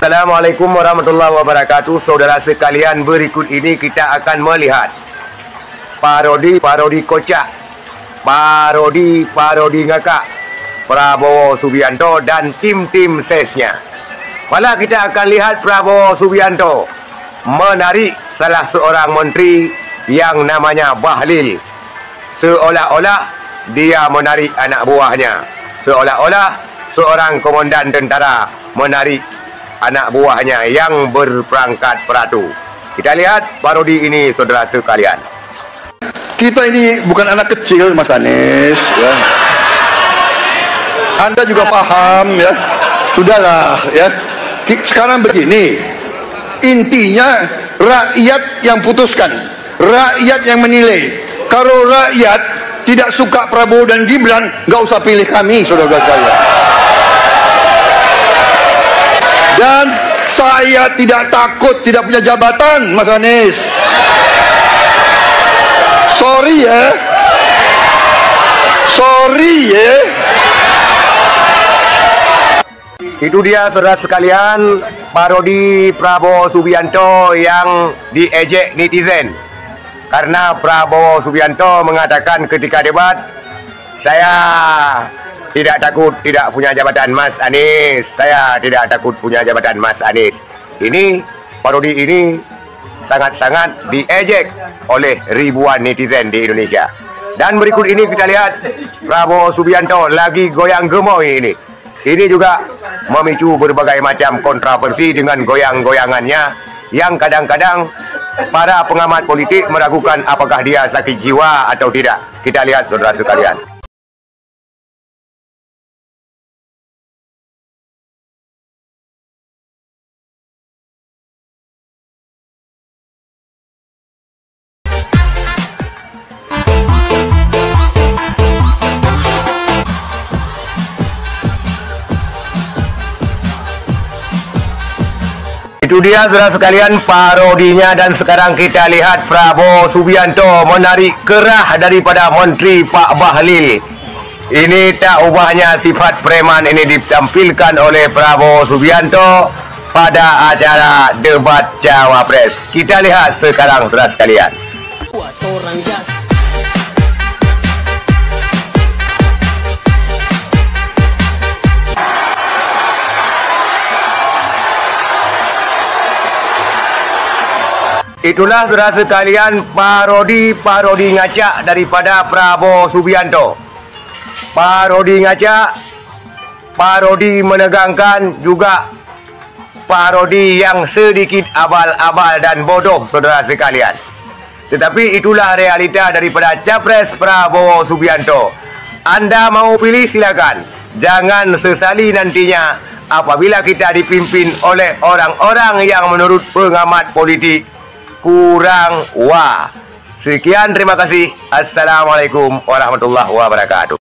Assalamualaikum warahmatullahi wabarakatuh. Saudara sekalian, berikut ini kita akan melihat parodi kocak, parodi ngakak Prabowo Subianto dan tim-tim sesnya. Malah kita akan lihat Prabowo Subianto menarik salah seorang menteri yang namanya Bahlil, seolah-olah dia menarik anak buahnya, seolah-olah seorang komandan tentara menarik anak buahnya yang berperangkat peratu. Kita lihat parodi ini, saudara sekalian. Kita ini bukan anak kecil, Mas Anies, ya. Anda juga paham, ya. Sudahlah, ya. Sekarang begini, intinya rakyat yang putuskan, rakyat yang menilai. Kalau rakyat tidak suka Prabowo dan Gibran, nggak usah pilih kami, saudara sekalian. Dan saya tidak takut tidak punya jabatan, Mas Anies. Sorry ya. Sorry ya. Itu dia, saudara sekalian, parodi Prabowo Subianto yang diejek netizen. Karena Prabowo Subianto mengatakan ketika debat, saya tidak takut tidak punya jabatan, Mas Anies. Saya tidak takut punya jabatan, Mas Anies. Ini, parodi ini sangat-sangat diejek oleh ribuan netizen di Indonesia. Dan berikut ini kita lihat Prabowo Subianto lagi goyang gemoy ini. Ini juga memicu berbagai macam kontroversi dengan goyang-goyangannya yang kadang-kadang para pengamat politik meragukan apakah dia sakit jiwa atau tidak. Kita lihat, saudara sekalian. Itu dia, saudara sekalian, parodinya. Dan sekarang kita lihat Prabowo Subianto menarik kerah daripada Menteri Pak Bahlil. Ini tak ubahnya sifat preman ini ditampilkan oleh Prabowo Subianto pada acara debat Cawapres. Kita lihat sekarang, saudara sekalian. Itulah, saudara sekalian, parodi ngacak daripada Prabowo Subianto. Parodi ngacak, parodi menegangkan, juga parodi yang sedikit abal-abal dan bodoh, saudara sekalian. Tetapi itulah realita daripada Capres Prabowo Subianto. Anda mau pilih, silakan. Jangan sesali nantinya apabila kita dipimpin oleh orang-orang yang menurut pengamat politik kurang wah. Sekian, terima kasih. Assalamualaikum warahmatullahi wabarakatuh.